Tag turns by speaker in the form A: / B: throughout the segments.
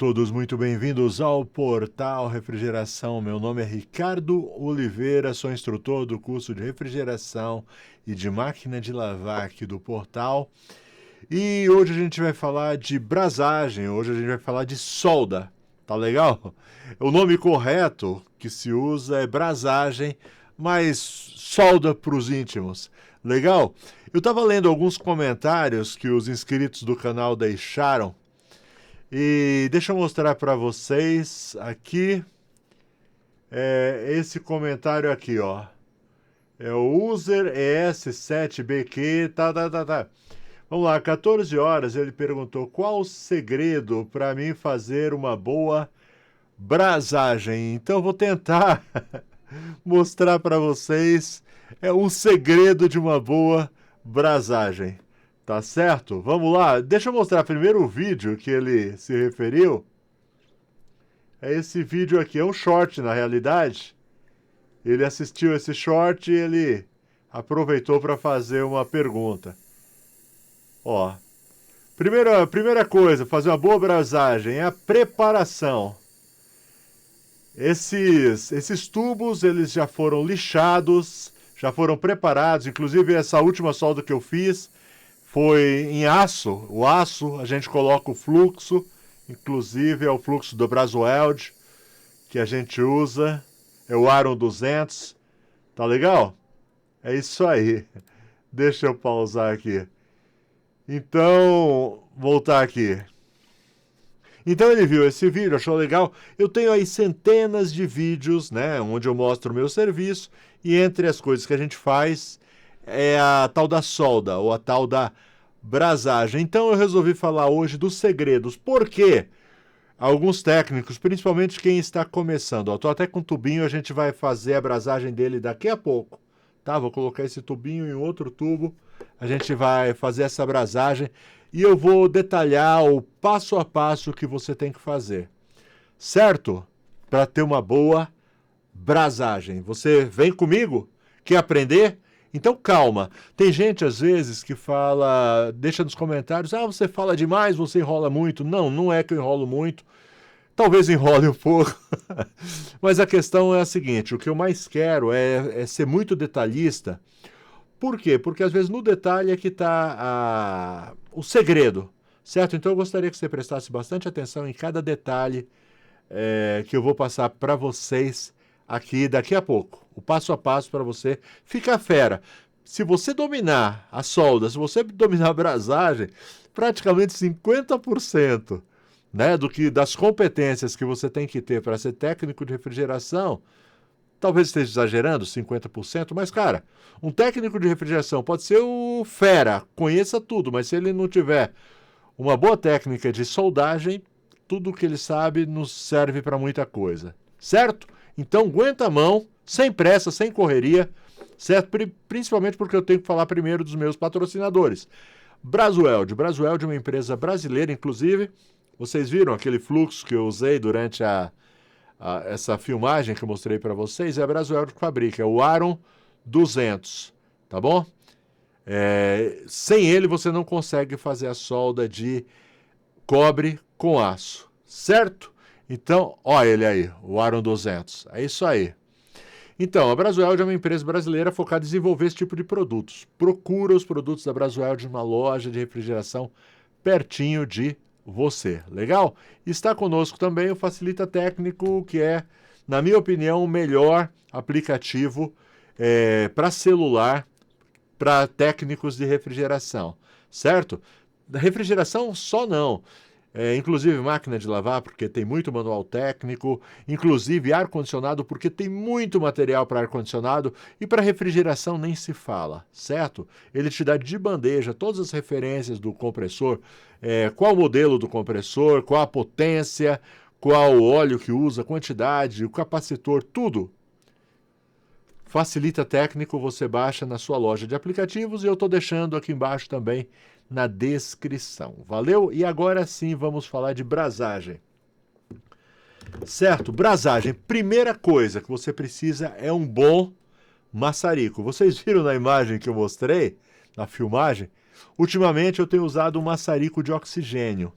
A: todos muito bem-vindos ao Portal Refrigeração. Meu nome é Ricardo Oliveira, sou instrutor do curso de refrigeração e de máquina de lavar aqui do Portal. E hoje a gente vai falar de brasagem, hoje a gente vai falar de solda, tá legal? O nome correto que se usa é brasagem, mas solda para os íntimos, legal? Eu estava lendo alguns comentários que os inscritos do canal deixaram. E deixa eu mostrar para vocês aqui, esse comentário aqui, ó. É o user ES7BQ, tá. Vamos lá, 14 horas, ele perguntou qual o segredo para mim fazer uma boa brasagem. Então eu vou tentar mostrar para vocês um segredo de uma boa brasagem. Tá certo? Vamos lá. Deixa eu mostrar primeiro o vídeo que ele se referiu. É esse vídeo aqui. É um short, na realidade. Ele assistiu esse short e ele aproveitou para fazer uma pergunta. Ó. Primeira coisa, fazer uma boa brasagem é a preparação. Esses tubos, eles já foram lixados, já foram preparados. Inclusive, essa última solda que eu fiz foi em aço. O aço, a gente coloca o fluxo, inclusive é o fluxo do Brasweld que a gente usa, é o Aron 200, tá legal? É isso aí. Deixa eu pausar aqui. Então, voltar aqui. Então ele viu esse vídeo, achou legal. Eu tenho aí centenas de vídeos, né, onde eu mostro o meu serviço, e entre as coisas que a gente faz é a tal da solda, ou a tal da brasagem. Então eu resolvi falar hoje dos segredos. Por quê? Alguns técnicos, principalmente quem está começando, estou até com um tubinho, a gente vai fazer a brasagem dele daqui a pouco, tá? Vou colocar esse tubinho em outro tubo, a gente vai fazer essa brasagem e eu vou detalhar o passo a passo que você tem que fazer, certo? Para ter uma boa brasagem. Você vem comigo? Quer aprender? Então calma, tem gente às vezes que fala, deixa nos comentários, você fala demais, você enrola muito. Não, não é que eu enrolo muito, talvez enrole um pouco, mas a questão é a seguinte, o que eu mais quero é ser muito detalhista. Por quê? Porque às vezes no detalhe é que está o segredo, certo? Então eu gostaria que você prestasse bastante atenção em cada detalhe que eu vou passar para vocês aqui daqui a pouco, o passo a passo para você ficar fera. Se você dominar a solda, se você dominar a brasagem, praticamente 50%, né, das competências que você tem que ter para ser técnico de refrigeração, talvez esteja exagerando, 50%, mas cara, um técnico de refrigeração pode ser o fera, conheça tudo, mas se ele não tiver uma boa técnica de soldagem, tudo que ele sabe não serve para muita coisa, certo? Então aguenta a mão, sem pressa, sem correria, certo? Principalmente porque eu tenho que falar primeiro dos meus patrocinadores. Brasweld. Brasweld é uma empresa brasileira, inclusive, vocês viram aquele fluxo que eu usei durante essa filmagem que eu mostrei para vocês? É a Brasweld que fabrica, é o Aron 200, tá bom? Sem ele você não consegue fazer a solda de cobre com aço, certo? Então, ó ele aí, o Aron 200, é isso aí. Então, a Brasweld é uma empresa brasileira focada em desenvolver esse tipo de produtos. Procura os produtos da Brasweld numa loja de refrigeração pertinho de você, legal? Está conosco também o Facilita Técnico, que é, na minha opinião, o melhor aplicativo para celular, para técnicos de refrigeração, certo? Da refrigeração só não. Inclusive máquina de lavar, porque tem muito manual técnico, inclusive ar-condicionado, porque tem muito material para ar-condicionado, e para refrigeração nem se fala, certo? Ele te dá de bandeja todas as referências do compressor, qual o modelo do compressor, qual a potência, qual o óleo que usa, quantidade, o capacitor, tudo. Facilita Técnico, você baixa na sua loja de aplicativos e eu estou deixando aqui embaixo também na descrição. Valeu? E agora sim vamos falar de brasagem. Certo? Brasagem. Primeira coisa que você precisa é um bom maçarico. Vocês viram na imagem que eu mostrei, na filmagem? Ultimamente eu tenho usado um maçarico de oxigênio,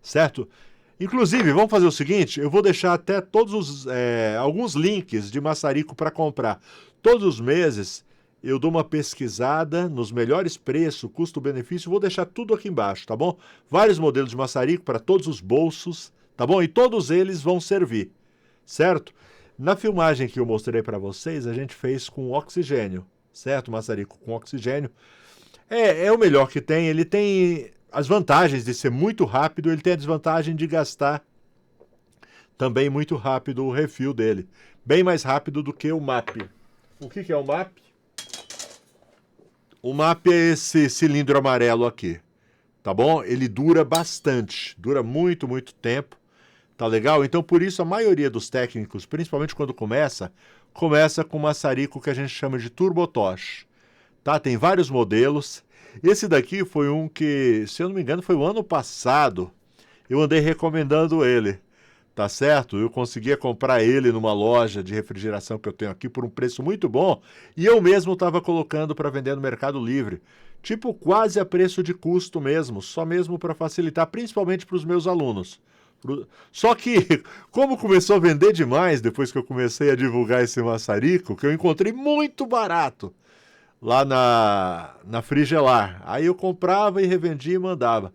A: certo? Inclusive, vamos fazer o seguinte, eu vou deixar até alguns links de maçarico para comprar. Todos os meses eu dou uma pesquisada nos melhores preços, custo-benefício, vou deixar tudo aqui embaixo, tá bom? Vários modelos de maçarico para todos os bolsos, tá bom? E todos eles vão servir, certo? Na filmagem que eu mostrei para vocês, a gente fez com oxigênio, certo? Maçarico com oxigênio. É o melhor que tem, ele tem as vantagens de ser muito rápido, ele tem a desvantagem de gastar também muito rápido o refil dele. Bem mais rápido do que o MAP. O que é o MAP? O MAP é esse cilindro amarelo aqui, tá bom? Ele dura bastante, dura muito, muito tempo, tá legal? Então por isso a maioria dos técnicos, principalmente quando começa com maçarico que a gente chama de Turbotosh, tá? Tem vários modelos. Esse daqui foi um que, se eu não me engano, foi o ano passado. Eu andei recomendando ele, tá certo? Eu conseguia comprar ele numa loja de refrigeração que eu tenho aqui por um preço muito bom e eu mesmo estava colocando para vender no Mercado Livre. Tipo, quase a preço de custo mesmo, só mesmo para facilitar, principalmente para os meus alunos. Só que, como começou a vender demais depois que eu comecei a divulgar esse maçarico, que eu encontrei muito barato lá na Frigelar. Aí eu comprava e revendia e mandava.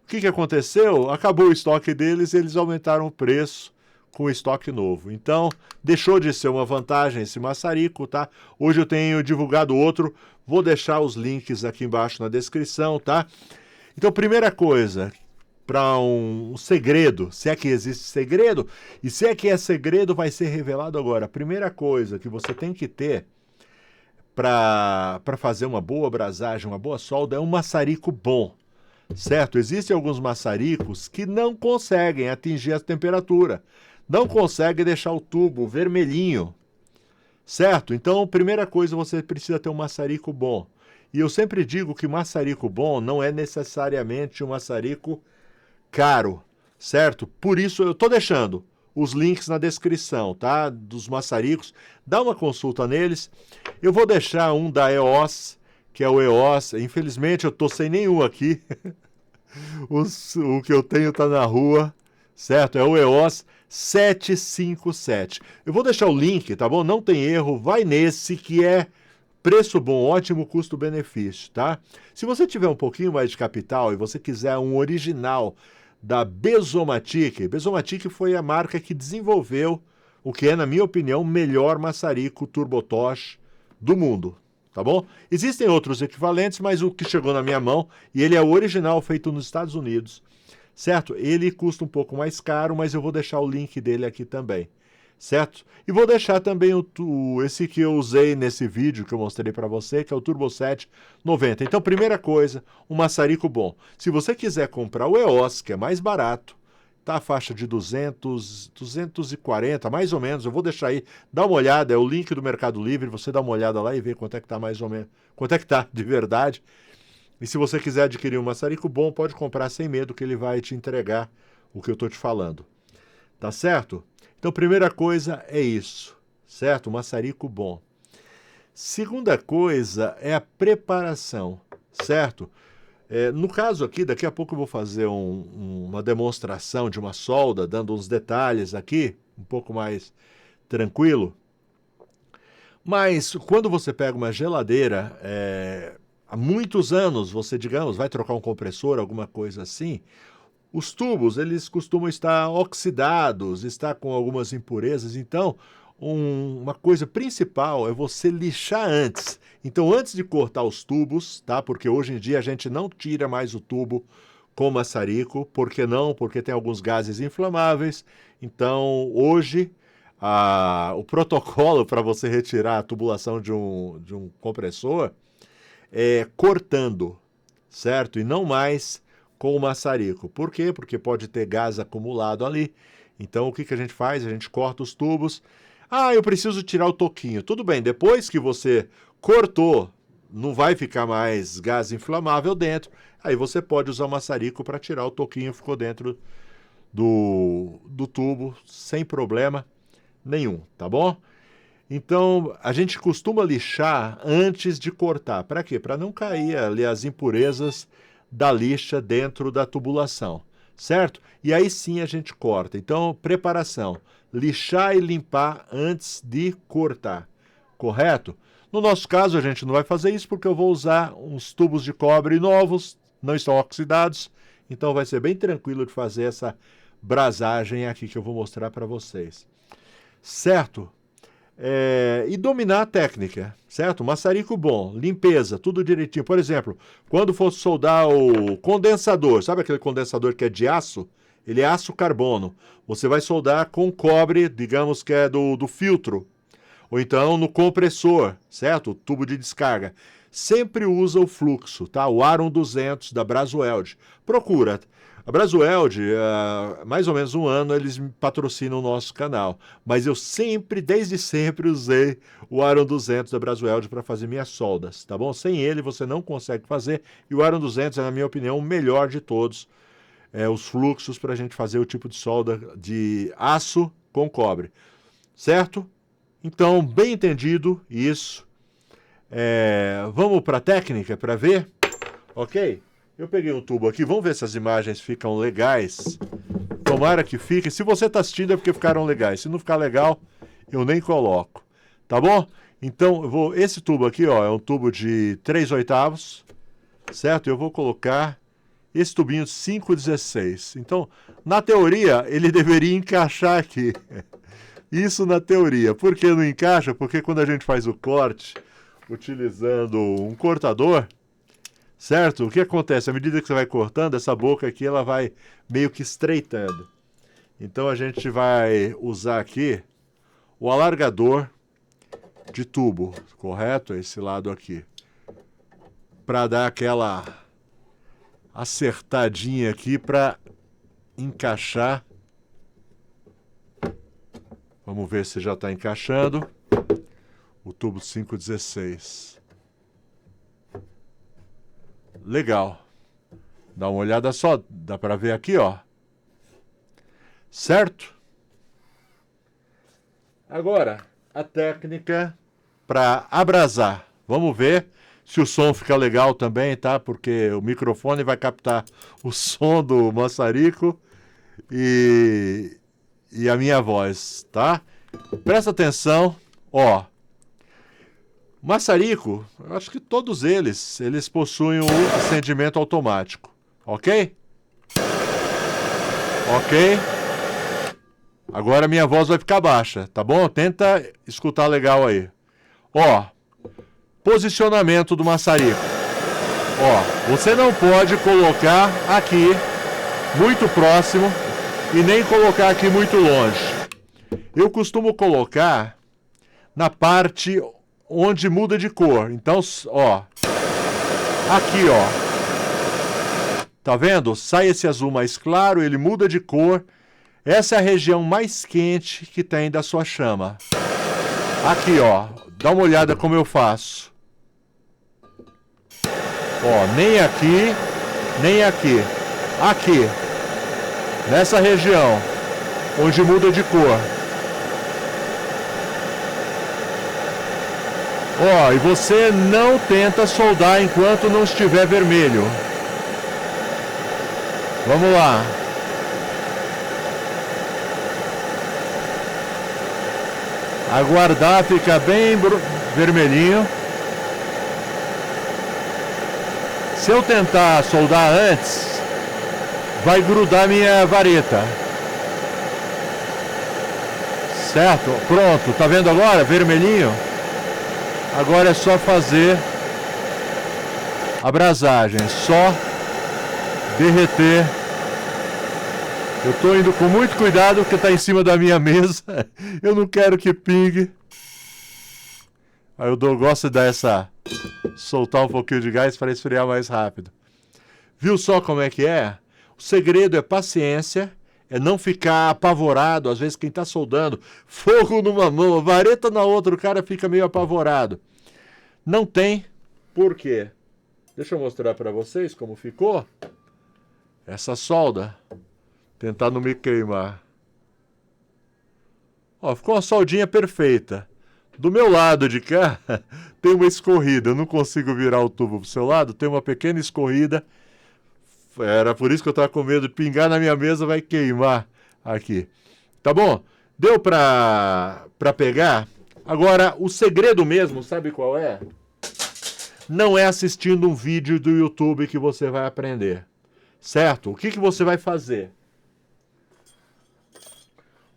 A: O que aconteceu? Acabou o estoque deles, eles aumentaram o preço com o estoque novo. Então, deixou de ser uma vantagem esse maçarico, tá? Hoje eu tenho divulgado outro, vou deixar os links aqui embaixo na descrição, tá? Então, primeira coisa, para um segredo, se é que existe segredo, e se é que é segredo, vai ser revelado agora. A primeira coisa que você tem que ter para fazer uma boa brasagem, uma boa solda, é um maçarico bom, certo? Existem alguns maçaricos que não conseguem atingir a temperatura, não conseguem deixar o tubo vermelhinho, certo? Então, primeira coisa, você precisa ter um maçarico bom. E eu sempre digo que maçarico bom não é necessariamente um maçarico caro, certo? Por isso eu estou deixando os links na descrição, tá? Dos maçaricos. Dá uma consulta neles. Eu vou deixar um da EOS, que é o EOS. Infelizmente eu tô sem nenhum aqui. O que eu tenho tá na rua, certo? É o EOS 757. Eu vou deixar o link, tá bom? Não tem erro. Vai nesse que é preço bom, ótimo custo-benefício, tá? Se você tiver um pouquinho mais de capital e você quiser um original da Bezomatic. Bezomatic foi a marca que desenvolveu o que é, na minha opinião, o melhor maçarico Turbotosh do mundo, tá bom? Existem outros equivalentes, mas o que chegou na minha mão, e ele é o original feito nos Estados Unidos, certo? Ele custa um pouco mais caro, mas eu vou deixar o link dele aqui também, certo? E vou deixar também esse que eu usei nesse vídeo que eu mostrei para você, que é o Turbo 790. Então, primeira coisa, um maçarico bom. Se você quiser comprar o EOS, que é mais barato, tá a faixa de 200, 240, mais ou menos, eu vou deixar aí, dá uma olhada, é o link do Mercado Livre, você dá uma olhada lá e vê quanto é que tá mais ou menos, quanto é que tá de verdade. E se você quiser adquirir um maçarico bom, pode comprar sem medo que ele vai te entregar o que eu tô te falando. Tá certo? Então, primeira coisa é isso, certo? Um maçarico bom. Segunda coisa é a preparação, certo? No caso aqui, daqui a pouco eu vou fazer uma demonstração de uma solda, dando uns detalhes aqui, um pouco mais tranquilo. Mas quando você pega uma geladeira, há muitos anos, você, digamos, vai trocar um compressor, alguma coisa assim, os tubos, eles costumam estar oxidados, estar com algumas impurezas, então uma coisa principal é você lixar antes. Então, antes de cortar os tubos, tá? Porque hoje em dia a gente não tira mais o tubo com maçarico. Por que não? Porque tem alguns gases inflamáveis. Então, hoje, o protocolo para você retirar a tubulação de um compressor é cortando, certo? E não mais com o maçarico. Por quê? Porque pode ter gás acumulado ali. Então, o que a gente faz? A gente corta os tubos. Ah, eu preciso tirar o toquinho. Tudo bem, depois que você cortou, não vai ficar mais gás inflamável dentro. Aí você pode usar o maçarico para tirar o toquinho que ficou dentro do tubo, sem problema nenhum, tá bom? Então, a gente costuma lixar antes de cortar. Para quê? Para não cair ali as impurezas da lixa dentro da tubulação, certo? E aí sim a gente corta. Então, preparação, lixar e limpar antes de cortar, correto? No nosso caso, a gente não vai fazer isso porque eu vou usar uns tubos de cobre novos, não estão oxidados, então vai ser bem tranquilo de fazer essa brasagem aqui que eu vou mostrar para vocês. Certo? E dominar a técnica, certo? Maçarico bom, limpeza, tudo direitinho. Por exemplo, quando for soldar o condensador, sabe aquele condensador que é de aço? Ele é aço carbono. Você vai soldar com cobre, digamos que é do filtro. Ou então no compressor, certo? O tubo de descarga. Sempre usa o fluxo, tá? O Aron 200 da Brasweld. Procura. A Brasweld, mais ou menos um ano, eles patrocinam o nosso canal. Mas eu sempre, desde sempre, usei o Aron 200 da Brasweld para fazer minhas soldas, tá bom? Sem ele você não consegue fazer. E o Aron 200 é, na minha opinião, o melhor de todos. Os fluxos para a gente fazer o tipo de solda de aço com cobre. Certo? Então, bem entendido isso. Vamos para a técnica para ver? Ok? Eu peguei um tubo aqui, vamos ver se as imagens ficam legais. Tomara que fiquem. Se você está assistindo é porque ficaram legais. Se não ficar legal, eu nem coloco. Tá bom? Então, esse tubo aqui, ó, é um tubo de 3/8, certo? Eu vou colocar esse tubinho de 5/16. Então, na teoria, ele deveria encaixar aqui. Isso na teoria. Por que não encaixa? Porque quando a gente faz o corte, utilizando um cortador, certo? O que acontece? À medida que você vai cortando, essa boca aqui ela vai meio que estreitando. Então a gente vai usar aqui o alargador de tubo, correto? Esse lado aqui. Para dar aquela acertadinha aqui para encaixar. Vamos ver se já está encaixando. O tubo 5/16. Legal. Dá uma olhada só, dá para ver aqui, ó. Certo? Agora, a técnica para abrasar. Vamos ver se o som fica legal também, tá? Porque o microfone vai captar o som do maçarico e a minha voz, tá? Presta atenção, ó. Maçarico, eu acho que todos eles possuem o acendimento automático, ok? Ok? Agora minha voz vai ficar baixa, tá bom? Tenta escutar legal aí. Ó, posicionamento do maçarico. Ó, você não pode colocar aqui muito próximo e nem colocar aqui muito longe. Eu costumo colocar na parte onde muda de cor. Então, ó, aqui, ó. Tá vendo? Sai esse azul mais claro, ele muda de cor. Essa é a região mais quente que tem da sua chama. Aqui, ó. Dá uma olhada como eu faço. Ó, nem aqui, nem aqui. Aqui. Nessa região, onde muda de cor. Ó, e você não tenta soldar enquanto não estiver vermelho. Vamos lá. Aguardar ficar bem vermelhinho. Se eu tentar soldar antes, vai grudar minha vareta. Certo? Pronto. Tá vendo agora? Vermelhinho. Agora é só fazer a brasagem, só derreter. Eu estou indo com muito cuidado porque está em cima da minha mesa. Eu não quero que pingue. Aí eu gosto de dar soltar um pouquinho de gás para esfriar mais rápido. Viu só como é que é? O segredo é paciência, é não ficar apavorado. Às vezes quem está soldando, fogo numa mão, vareta na outra, o cara fica meio apavorado. Não tem. Por quê? Deixa eu mostrar para vocês como ficou essa solda. Tentar não me queimar. Ó, ficou uma soldinha perfeita. Do meu lado de cá tem uma escorrida. Eu não consigo virar o tubo pro seu lado. Tem uma pequena escorrida. Era por isso que eu estava com medo de pingar na minha mesa, vai queimar aqui. Tá bom? Deu para pegar? Agora, o segredo mesmo, sabe qual é? Não é assistindo um vídeo do YouTube que você vai aprender. Certo? O que você vai fazer?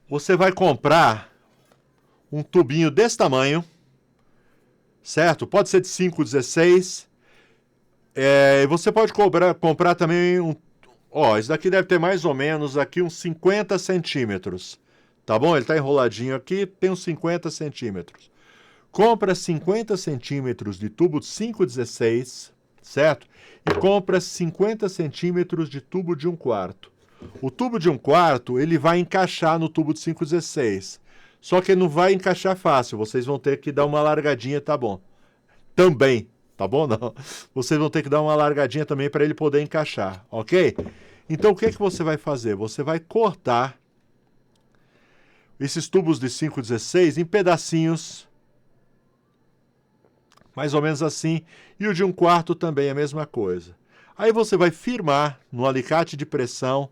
A: Você vai comprar um tubinho desse tamanho, certo? Pode ser de 5,16. Você pode comprar também um... Ó, esse daqui deve ter mais ou menos aqui uns 50 centímetros. Tá bom? Ele tá enroladinho aqui, tem uns 50 centímetros. Compra 50 centímetros de tubo de 5,16, certo? E compra 50 centímetros de tubo de 1/4. O tubo de 1/4, ele vai encaixar no tubo de 5,16. Só que não vai encaixar fácil, vocês vão ter que dar uma largadinha, tá bom? Também, tá bom? Não. Vocês vão ter que dar uma largadinha também para ele poder encaixar, ok? Então, o que você vai fazer? Você vai cortar esses tubos de 5,16 em pedacinhos, mais ou menos assim, e o de 1/4 também a mesma coisa. Aí você vai firmar no alicate de pressão,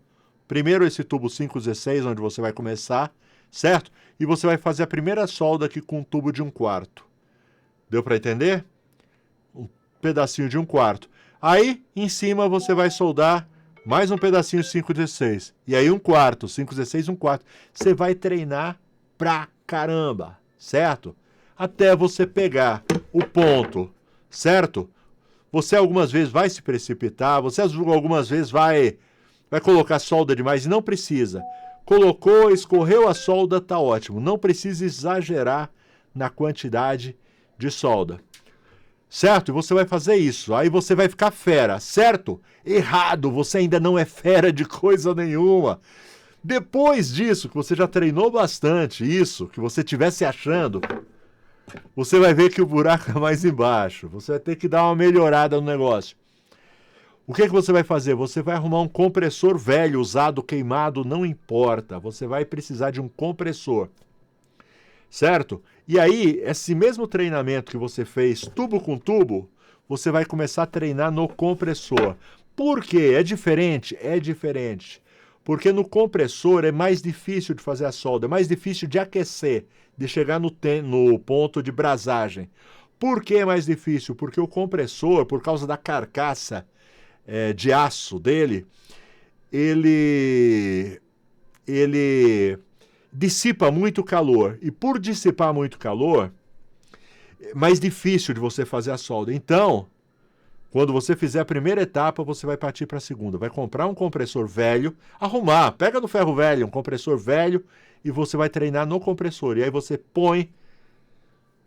A: primeiro esse tubo 5,16, onde você vai começar, certo? E você vai fazer a primeira solda aqui com um tubo de 1/4. Deu para entender? Um pedacinho de 1/4. Aí, em cima, você vai soldar mais um pedacinho 5,16. E aí 1/4, 5,16, 1/4. Você vai treinar pra caramba, certo? Até você pegar o ponto, certo? Você algumas vezes vai se precipitar, você algumas vezes vai colocar solda demais e não precisa. Colocou, escorreu a solda, tá ótimo. Não precisa exagerar na quantidade de solda. Certo? E você vai fazer isso. Aí você vai ficar fera, certo? Errado, você ainda não é fera de coisa nenhuma. Depois disso, que você já treinou bastante, isso, que você estivesse achando, você vai ver que o buraco é mais embaixo. Você vai ter que dar uma melhorada no negócio. O que você vai fazer? Você vai arrumar um compressor velho, usado, queimado, não importa. Você vai precisar de um compressor. Certo? E aí, esse mesmo treinamento que você fez tubo com tubo, você vai começar a treinar no compressor. Por quê? É diferente? É diferente. Porque no compressor é mais difícil de fazer a solda, é mais difícil de aquecer, de chegar no ponto de brasagem. Por que é mais difícil? Porque o compressor, por causa da carcaça de aço dele, ele dissipa muito calor. E por dissipar muito calor, é mais difícil de você fazer a solda. Então, quando você fizer a primeira etapa, você vai partir para a segunda. Vai comprar um compressor velho, arrumar, pega no ferro velho, um compressor velho, e você vai treinar no compressor. E aí você põe,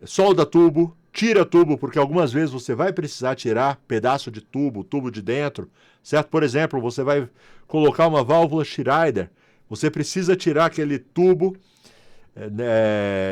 A: solda tubo, tira tubo, porque algumas vezes você vai precisar tirar pedaço de tubo, tubo de dentro, certo? Por exemplo, você vai colocar uma válvula Schrader, você precisa tirar aquele tubo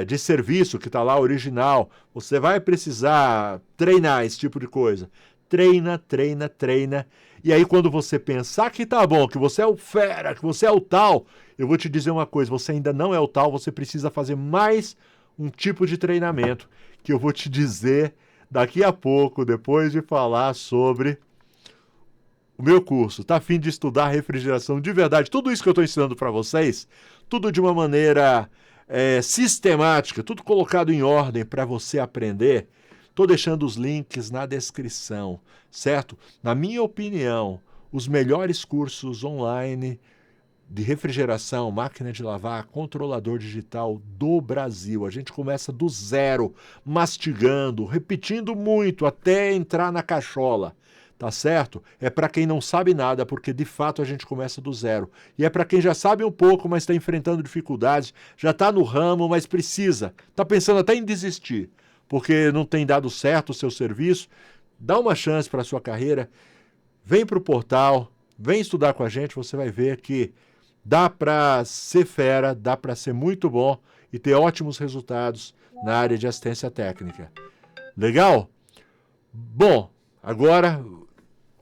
A: de serviço que está lá original. Você vai precisar treinar esse tipo de coisa. Treina, treina, treina. E aí quando você pensar que tá bom, que você é o fera, que você é o tal, eu vou te dizer uma coisa, você ainda não é o tal, você precisa fazer mais um tipo de treinamento que eu vou te dizer daqui a pouco, depois de falar sobre o meu curso. Tá a fim de estudar refrigeração de verdade? Tudo isso que eu estou ensinando para vocês, tudo de uma maneira sistemática, tudo colocado em ordem para você aprender. Estou deixando os links na descrição, certo? Na minha opinião, os melhores cursos online de refrigeração, máquina de lavar, controlador digital do Brasil. A gente começa do zero, mastigando, repetindo muito até entrar na cachola. Tá certo? É para quem não sabe nada, porque de fato a gente começa do zero. E é para quem já sabe um pouco, mas está enfrentando dificuldades, já está no ramo, mas precisa, está pensando até em desistir, porque não tem dado certo o seu serviço. Dá uma chance para a sua carreira, vem para o portal, vem estudar com a gente, você vai ver que dá para ser fera, dá para ser muito bom e ter ótimos resultados na área de assistência técnica. Legal? Bom, agora,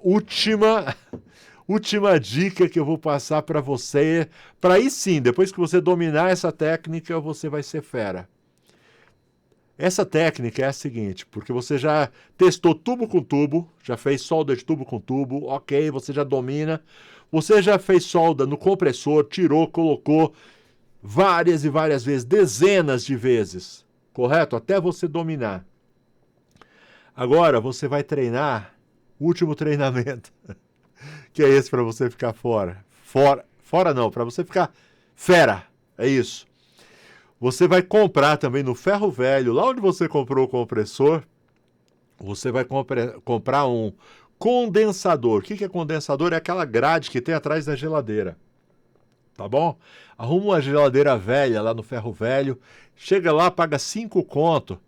A: última dica que eu vou passar para você, para aí sim, depois que você dominar essa técnica, você vai ser fera. Essa técnica é a seguinte, porque você já testou tubo com tubo, já fez solda de tubo com tubo, ok, você já domina. Você já fez solda no compressor, tirou, colocou várias e várias vezes, dezenas de vezes, correto? Até você dominar. Agora você vai treinar o último treinamento, que é esse para você ficar fora. Fora não, para você ficar fera, é isso. Você vai comprar também no ferro velho, lá onde você comprou o compressor, você vai comprar um condensador. O que é condensador? É aquela grade que tem atrás da geladeira. Tá bom? Arruma uma geladeira velha lá no ferro velho, chega lá, paga 5 conto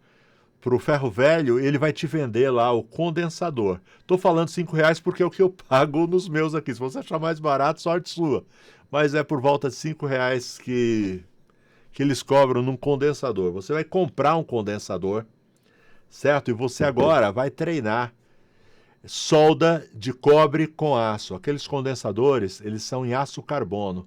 A: pro ferro velho, ele vai te vender lá o condensador. Tô falando R$5 porque é o que eu pago nos meus aqui. Se você achar mais barato, sorte sua. Mas é por volta de R$5 que eles cobram num condensador. Você vai comprar um condensador, certo? E você agora vai treinar solda de cobre com aço. Aqueles condensadores, eles são em aço carbono.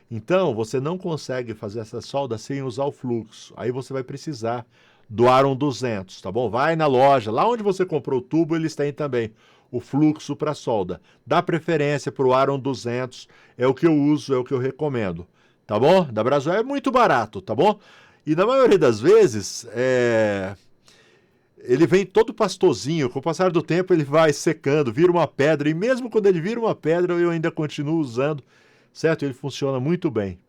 A: Então, você não consegue fazer essa solda sem usar o fluxo. Aí você vai precisar do Aron 200, tá bom? Vai na loja, lá onde você comprou o tubo, eles têm também o fluxo para solda. Dá preferência para o Aron 200, é o que eu uso, é o que eu recomendo. Tá bom? Da Braswell é muito barato, tá bom? E na maioria das vezes, ele vem todo pastosinho. Com o passar do tempo, ele vai secando, vira uma pedra. E mesmo quando ele vira uma pedra, eu ainda continuo usando, certo? Ele funciona muito bem,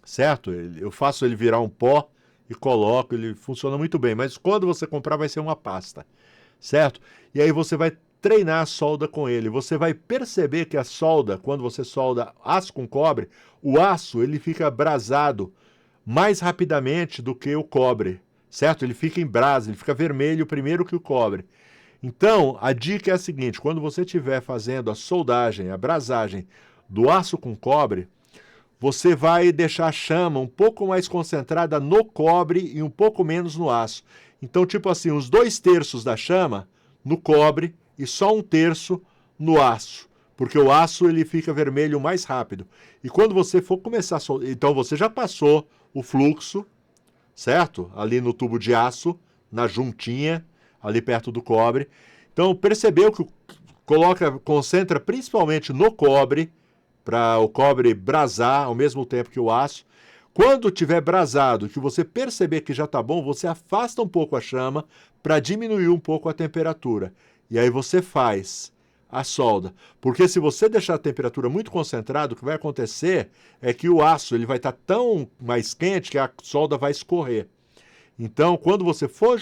A: certo? Eu faço ele virar um pó e coloco, ele funciona muito bem. Mas quando você comprar, vai ser uma pasta, certo? E aí você vai treinar a solda com ele. Você vai perceber que a solda, quando você solda aço com cobre, o aço ele fica abrasado mais rapidamente do que o cobre, certo? Ele fica em brasa, ele fica vermelho primeiro que o cobre. Então, a dica é a seguinte, quando você estiver fazendo a soldagem, a brasagem do aço com cobre, você vai deixar a chama um pouco mais concentrada no cobre e um pouco menos no aço. Então, tipo assim, uns 2/3 da chama no cobre e só 1/3 no aço, porque o aço ele fica vermelho mais rápido. E quando você for começar a soldar, então você já passou o fluxo, certo? Ali no tubo de aço, na juntinha, ali perto do cobre. Então percebeu que concentra principalmente no cobre, para o cobre brasar ao mesmo tempo que o aço. Quando tiver brasado, que você perceber que já está bom, você afasta um pouco a chama para diminuir um pouco a temperatura. E aí você faz a solda. Porque se você deixar a temperatura muito concentrada, o que vai acontecer é que o aço ele vai estar tão mais quente que a solda vai escorrer. Então, quando você for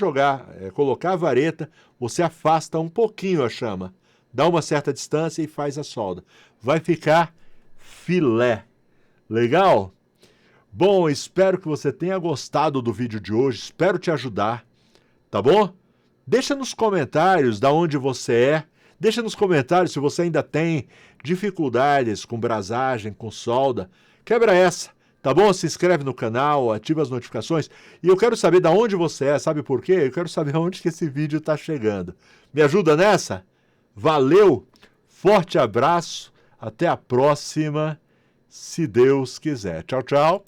A: colocar a vareta, você afasta um pouquinho a chama. Dá uma certa distância e faz a solda. Vai ficar filé. Legal? Bom, espero que você tenha gostado do vídeo de hoje, espero te ajudar, tá bom? Deixa nos comentários de onde você é, deixa nos comentários se você ainda tem dificuldades com brasagem, com solda, quebra essa, tá bom? Se inscreve no canal, ativa as notificações e eu quero saber de onde você é, sabe por quê? Eu quero saber onde que esse vídeo está chegando. Me ajuda nessa? Valeu, forte abraço, até a próxima, se Deus quiser. Tchau, tchau.